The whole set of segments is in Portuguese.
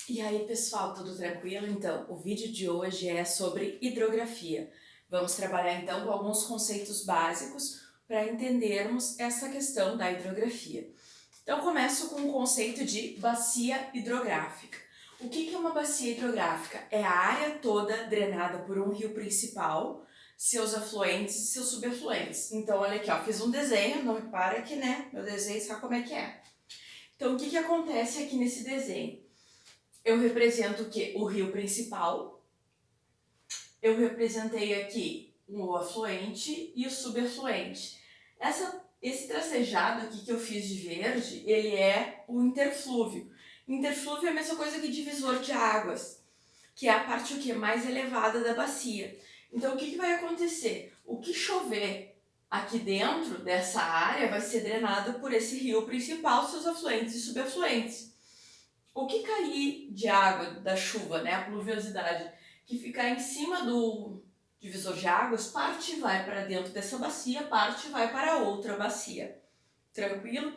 E aí, pessoal, tudo tranquilo? Então, o vídeo de hoje é sobre hidrografia. Vamos trabalhar então com alguns conceitos básicos para entendermos essa questão da hidrografia. Então, começo com o conceito de bacia hidrográfica. O que é uma bacia hidrográfica? É a área toda drenada por um rio principal, seus afluentes e seus subafluentes. Então, olha aqui, ó, fiz um desenho, não repara que, né, meu desenho sabe como é que é. Então, o que acontece aqui nesse desenho? Eu represento o quê? O rio principal. Eu representei aqui o afluente e o subafluente. Esse tracejado aqui que eu fiz de verde, ele é o interflúvio. Interflúvio é a mesma coisa que divisor de águas, que é a parte o quê? Mais elevada da bacia. Então, o que vai acontecer? O que chover aqui dentro dessa área vai ser drenado por esse rio principal, seus afluentes e subafluentes. O que cair de água da chuva, né, a pluviosidade, que ficar em cima do divisor de águas, parte vai para dentro dessa bacia, parte vai para outra bacia. Tranquilo?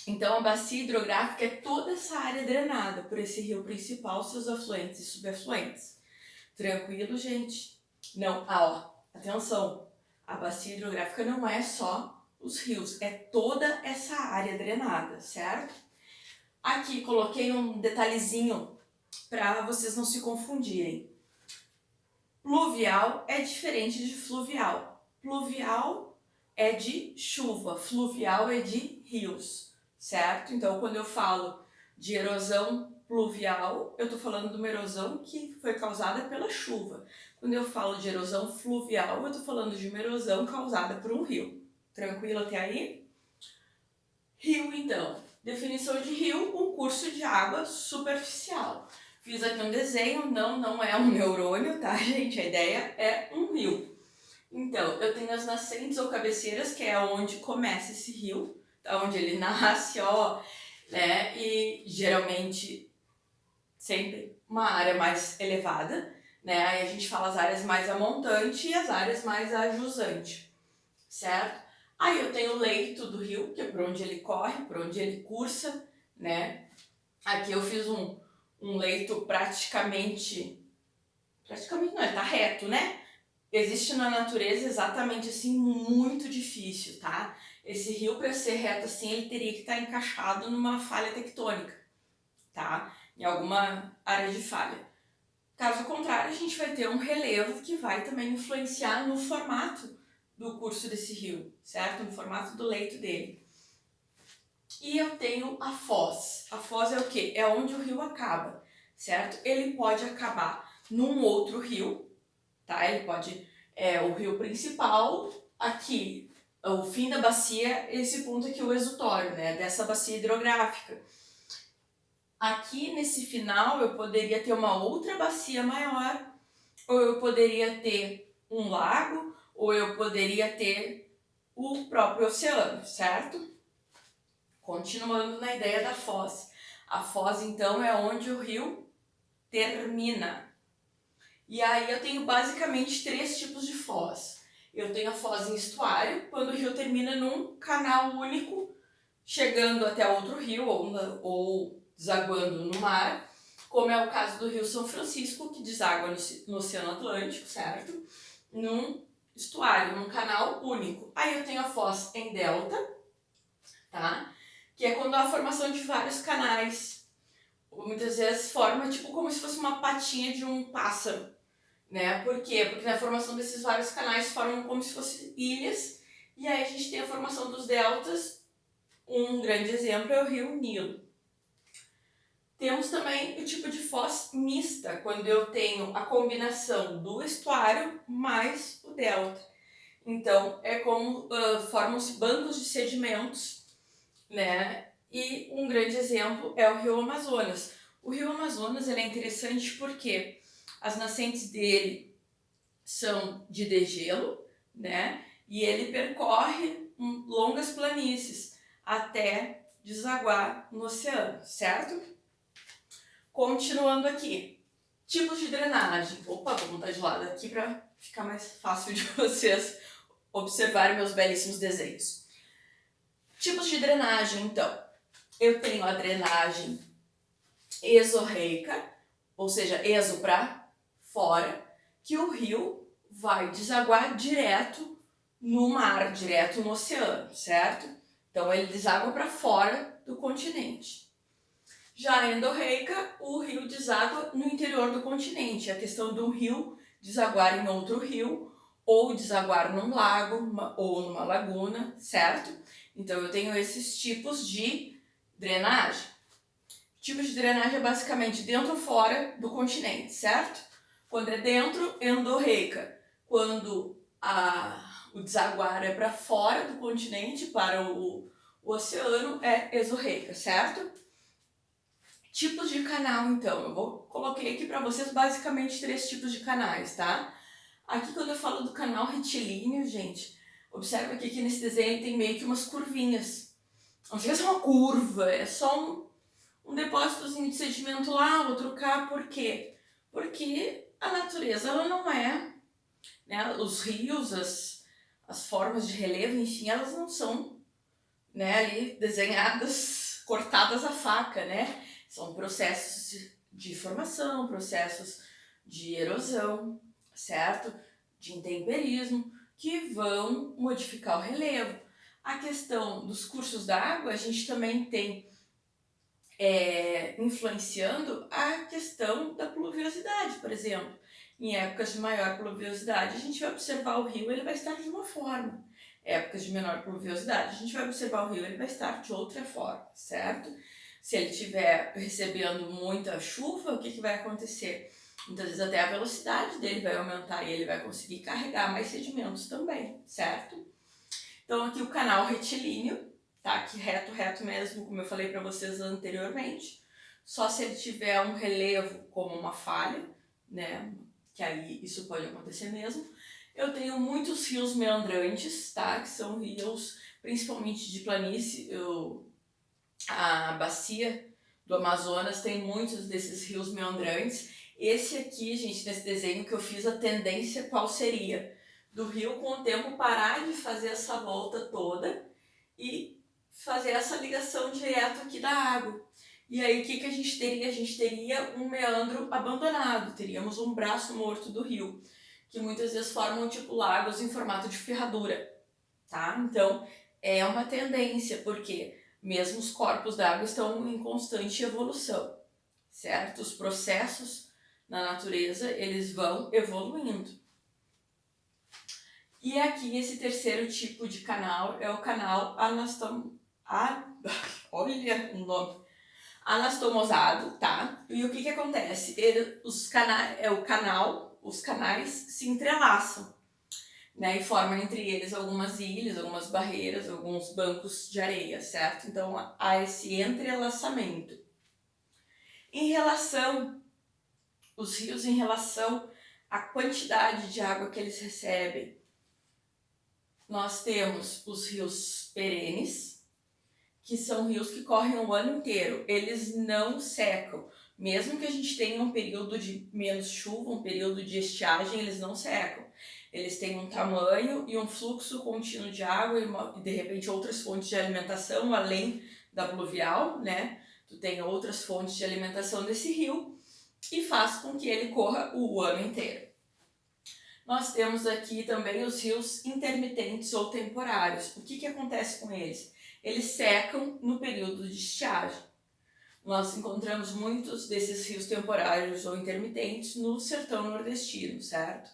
Então, a bacia hidrográfica é toda essa área drenada por esse rio principal, seus afluentes e subafluentes. Tranquilo, gente? Não, atenção, a bacia hidrográfica não é só os rios, é toda essa área drenada, certo? Aqui coloquei um detalhezinho para vocês não se confundirem. Pluvial é diferente de fluvial. Pluvial é de chuva, fluvial é de rios, certo? Então, quando eu falo de erosão pluvial, eu estou falando de uma erosão que foi causada pela chuva. Quando eu falo de erosão fluvial, eu estou falando de uma erosão causada por um rio. Tranquilo até aí? Rio, então. Definição de rio, um curso de água superficial. Fiz aqui um desenho, não é um neurônio, tá, gente? A ideia é um rio. Então, eu tenho as nascentes ou cabeceiras, que é onde começa esse rio, tá? Onde ele nasce, ó, né? E geralmente sempre uma área mais elevada, né? Aí a gente fala as áreas mais a montante e as áreas mais a jusante, certo? Aí eu tenho o leito do rio, que é por onde ele corre, por onde ele cursa, né? Aqui eu fiz um leito praticamente não, ele tá reto, né? Existe na natureza exatamente assim, muito difícil, tá? Esse rio, para ser reto assim, ele teria que estar encaixado numa falha tectônica, tá? Em alguma área de falha. Caso contrário, a gente vai ter um relevo que vai também influenciar no formato do curso desse rio, certo? No formato do leito dele. E eu tenho a foz. A foz é o quê? É onde o rio acaba, certo? Ele pode acabar num outro rio, tá? Ele pode, o rio principal, aqui, o fim da bacia, esse ponto aqui, o exutório, né? Dessa bacia hidrográfica. Aqui nesse final eu poderia ter uma outra bacia maior, ou eu poderia ter um lago, ou eu poderia ter o próprio oceano, certo? Continuando na ideia da foz. A foz, então, é onde o rio termina. E aí eu tenho basicamente três tipos de foz. Eu tenho a foz em estuário, quando o rio termina num canal único, chegando até outro rio ou desaguando no mar, como é o caso do Rio São Francisco, que deságua no Oceano Atlântico, certo? Num estuário, num canal único. Aí eu tenho a foz em delta, tá? Que é quando há a formação de vários canais. Muitas vezes forma tipo como se fosse uma patinha de um pássaro, né? Por quê? Porque na formação desses vários canais formam como se fossem ilhas, e aí a gente tem a formação dos deltas. Um grande exemplo é o rio Nilo. Temos também o tipo de foz mista, quando eu tenho a combinação do estuário mais o delta. Então, é como formam-se bancos de sedimentos, né? E um grande exemplo é o rio Amazonas. O rio Amazonas ele é interessante porque as nascentes dele são de degelo, né? E ele percorre longas planícies até desaguar no oceano, certo? Continuando aqui, tipos de drenagem. Opa, vou mudar de lado aqui para ficar mais fácil de vocês observarem meus belíssimos desenhos. Tipos de drenagem, então. Eu tenho a drenagem exorreica, ou seja, exo para fora, que o rio vai desaguar direto no mar, direto no oceano, certo? Então ele deságua para fora do continente. Já a endorreica, o rio deságua no interior do continente. A questão do rio desaguar em outro rio, ou desaguar num lago ou numa laguna, certo? Então eu tenho esses tipos de drenagem. Tipos de drenagem é basicamente dentro ou fora do continente, certo? Quando é dentro, endorreica. Quando o desaguar é para fora do continente, para o oceano, é exorreica, certo? Tipos de canal, então. Coloquei aqui para vocês basicamente 3 tipos de canais, tá? Aqui quando eu falo do canal retilíneo, gente, observa aqui que nesse desenho tem meio que umas curvinhas. Não chega a ser uma curva, é só um depósitozinho de sedimento lá, outro cá, por quê? Porque a natureza, ela não é, né, os rios, as formas de relevo, enfim, elas não são, né, ali desenhadas, cortadas à faca, né? São processos de formação, processos de erosão, certo? De intemperismo, que vão modificar o relevo. A questão dos cursos d'água, a gente também tem influenciando a questão da pluviosidade, por exemplo. Em épocas de maior pluviosidade, a gente vai observar o rio, ele vai estar de uma forma. Épocas de menor pluviosidade, a gente vai observar o rio, ele vai estar de outra forma, certo? Se ele estiver recebendo muita chuva, o que vai acontecer? Muitas vezes até a velocidade dele vai aumentar e ele vai conseguir carregar mais sedimentos também, certo? Então aqui o canal retilíneo, tá aqui reto mesmo, como eu falei para vocês anteriormente. Só se ele tiver um relevo como uma falha, né, que aí isso pode acontecer mesmo. Eu tenho muitos rios meandrantes, tá, que são rios principalmente de planície. A bacia do Amazonas tem muitos desses rios meandrantes. Esse aqui, gente, nesse desenho que eu fiz, a tendência qual seria? Do rio com o tempo parar de fazer essa volta toda e fazer essa ligação direto aqui da água. E aí o que a gente teria? A gente teria um meandro abandonado, teríamos um braço morto do rio, que muitas vezes formam tipo lagos em formato de ferradura, tá? Então é uma tendência, porque mesmo os corpos d'água estão em constante evolução, certo? Os processos na natureza, eles vão evoluindo. E aqui esse terceiro tipo de canal é o canal olha o nome, anastomosado, tá? E o que acontece? Os canais se entrelaçam, né? E formam entre eles algumas ilhas, algumas barreiras, alguns bancos de areia, certo? Então há esse entrelaçamento. Os rios em relação à quantidade de água que eles recebem, nós temos os rios perenes, que são rios que correm o ano inteiro. Eles não secam. Mesmo que a gente tenha um período de menos chuva, um período de estiagem, eles não secam. Eles têm um tamanho e um fluxo contínuo de água e de repente outras fontes de alimentação, além da pluvial, né? Tu tem outras fontes de alimentação desse rio e faz com que ele corra o ano inteiro. Nós temos aqui também os rios intermitentes ou temporários. O que acontece com eles? Eles secam no período de estiagem. Nós encontramos muitos desses rios temporários ou intermitentes no sertão nordestino, certo?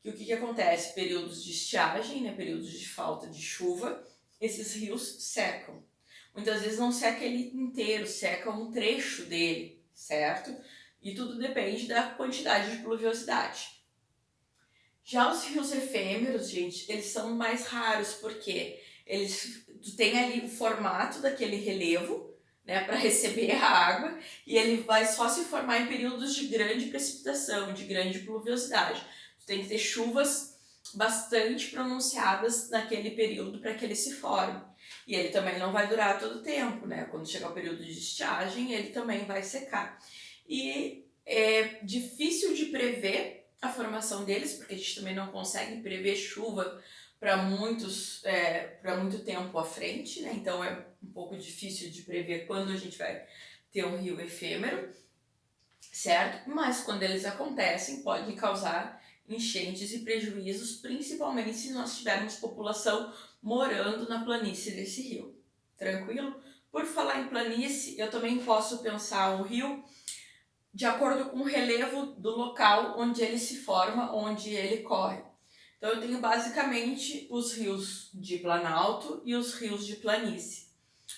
E o que acontece? Períodos de estiagem, né, períodos de falta de chuva, esses rios secam. Muitas vezes não seca ele inteiro, seca um trecho dele, certo? E tudo depende da quantidade de pluviosidade. Já os rios efêmeros, gente, eles são mais raros, porque eles têm ali o formato daquele relevo, né, para receber a água, e ele vai só se formar em períodos de grande precipitação, de grande pluviosidade. Tem que ter chuvas bastante pronunciadas naquele período para que ele se forme. E ele também não vai durar todo o tempo, né? Quando chegar o período de estiagem, ele também vai secar. E é difícil de prever a formação deles, porque a gente também não consegue prever chuva para muito tempo à frente, né? Então é um pouco difícil de prever quando a gente vai ter um rio efêmero. certo? Mas quando eles acontecem, podem causar enchentes e prejuízos, principalmente se nós tivermos população morando na planície desse rio. Tranquilo? Por falar em planície, eu também posso pensar o rio de acordo com o relevo do local onde ele se forma, onde ele corre. Então eu tenho basicamente os rios de planalto e os rios de planície.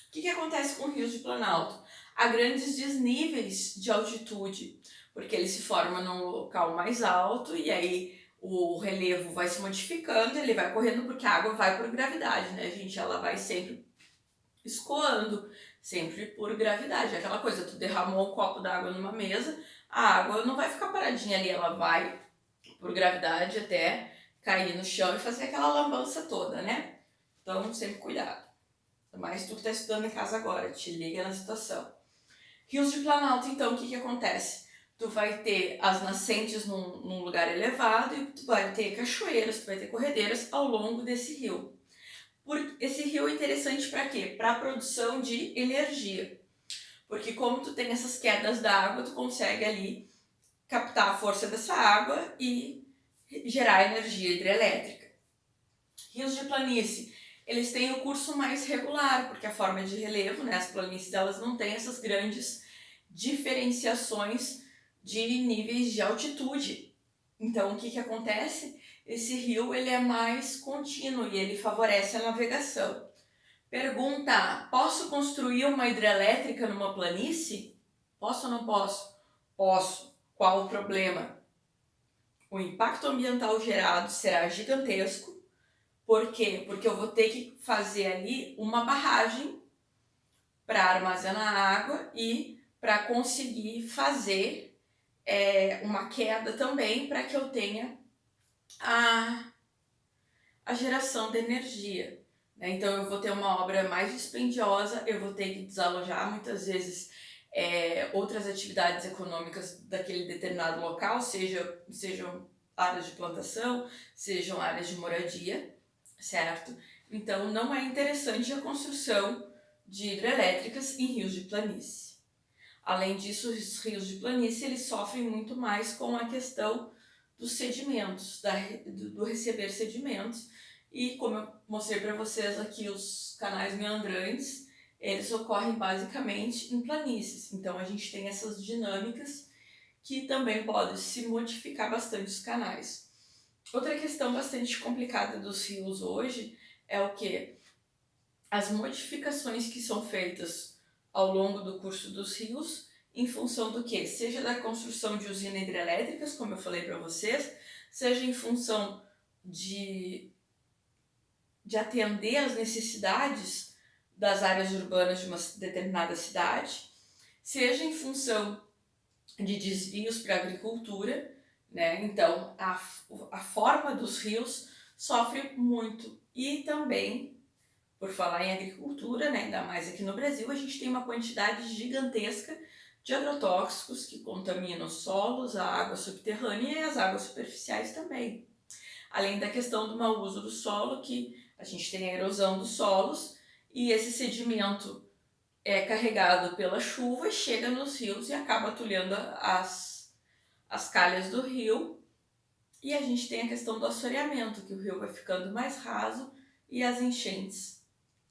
O que acontece com rios de planalto? Há grandes desníveis de altitude, porque ele se forma num local mais alto e aí o relevo vai se modificando, ele vai correndo porque a água vai por gravidade, né, gente? Ela vai sempre escoando, sempre por gravidade. Aquela coisa, tu derramou um copo d'água numa mesa, a água não vai ficar paradinha ali, ela vai por gravidade até cair no chão e fazer aquela lambança toda, né? Então, sempre cuidado. Mas tu que tá estudando em casa agora, te liga na situação. Rios de planalto, então, o que acontece? Tu vai ter as nascentes num lugar elevado e tu vai ter cachoeiras, tu vai ter corredeiras ao longo desse rio. Esse rio é interessante para quê? Para a produção de energia. Porque como tu tem essas quedas d'água, tu consegue ali captar a força dessa água e gerar energia hidrelétrica. Rios de planície, eles têm o curso mais regular, porque a forma de relevo, né, as planícies elas não têm essas grandes diferenciações de níveis de altitude. Então, o que acontece? Esse rio ele é mais contínuo e ele favorece a navegação. Pergunta: posso construir uma hidrelétrica numa planície? Posso ou não posso? Posso. Qual o problema? O impacto ambiental gerado será gigantesco. Por quê? Porque eu vou ter que fazer ali uma barragem para armazenar água e para conseguir fazer uma queda também para que eu tenha a geração de energia. Então eu vou ter uma obra mais dispendiosa, eu vou ter que desalojar muitas vezes outras atividades econômicas daquele determinado local, sejam áreas de plantação, sejam áreas de moradia, certo? Então não é interessante a construção de hidrelétricas em rios de planície. Além disso, os rios de planície eles sofrem muito mais com a questão dos sedimentos, do receber sedimentos. E como eu mostrei para vocês aqui, os canais meandrantes, eles ocorrem basicamente em planícies. Então a gente tem essas dinâmicas que também podem se modificar bastante os canais. Outra questão bastante complicada dos rios hoje é o que? As modificações que são feitas ao longo do curso dos rios em função do que? Seja da construção de usinas hidrelétricas, como eu falei para vocês, seja em função de atender às necessidades das áreas urbanas de uma determinada cidade, seja em função de desvios para a agricultura, né? Então a forma dos rios sofre muito. E também, por falar em agricultura, né, ainda mais aqui no Brasil, a gente tem uma quantidade gigantesca de agrotóxicos que contaminam os solos, a água subterrânea e as águas superficiais também. Além da questão do mau uso do solo, que a gente tem a erosão dos solos e esse sedimento é carregado pela chuva, chega nos rios e acaba atulhando as calhas do rio. E a gente tem a questão do assoreamento, que o rio vai ficando mais raso e as enchentes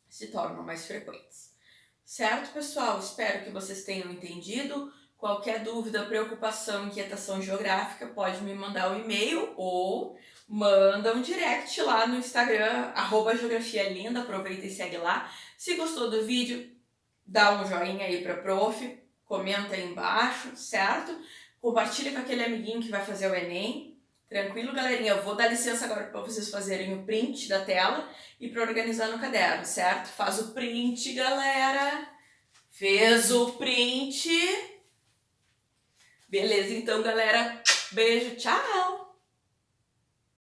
se tornam mais frequentes. Certo, pessoal? Espero que vocês tenham entendido. Qualquer dúvida, preocupação, inquietação geográfica, pode me mandar um e-mail ou manda um direct lá no Instagram, @geografialinda, aproveita e segue lá. Se gostou do vídeo, dá um joinha aí pra prof, comenta aí embaixo, certo? Compartilha com aquele amiguinho que vai fazer o Enem. Tranquilo, galerinha? Eu vou dar licença agora para vocês fazerem o print da tela e para organizar no caderno, certo? Faz o print, galera! Fez o print? Beleza, então, galera. Beijo, tchau!